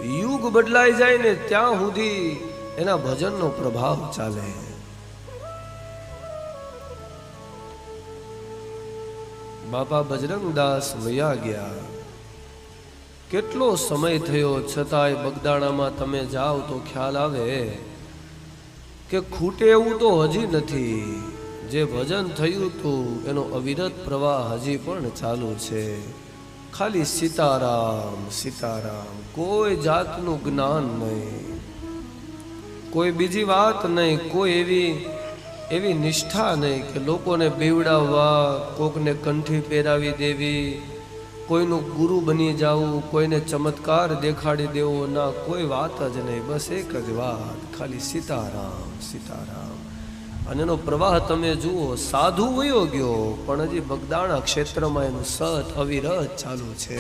યુગ બદલાઈ જાય ને ત્યાં સુધી એના ભજનનો પ્રભાવ ચાલે. બાપા બજરંગદાસ વયા ગયા. કેટલો સમય થયો છતાંય બગદાણામાં તમે જાઓ તો ખ્યાલ આવે કે ખૂટે એવું તો હજી નથી. જે ભજન થયું હતું એનો અવિરત પ્રવાહ હજી પણ ચાલુ છે. ખાલી સીતારામ સીતારામ, કોઈ જાતનું જ્ઞાન નહીં, કોઈ બીજી વાત નહીં, કોઈ એવી નિષ્ઠા નહીં કે લોકોને બીવડાવવા, કોકને કંઠી પહેરાવી દેવી, કોઈનું ગુરુ બની જવું, કોઈને ચમત્કાર દેખાડી દેવો, ના કોઈ વાત જ નહીં. બસ એક જ વાત, ખાલી સીતારામ સીતારામ. અને એનો પ્રવાહ તમે જુઓ. સાધુ વયો ગયો પણ હજી બગદાણા ક્ષેત્રમાં એનું સત અવિરત ચાલુ છે.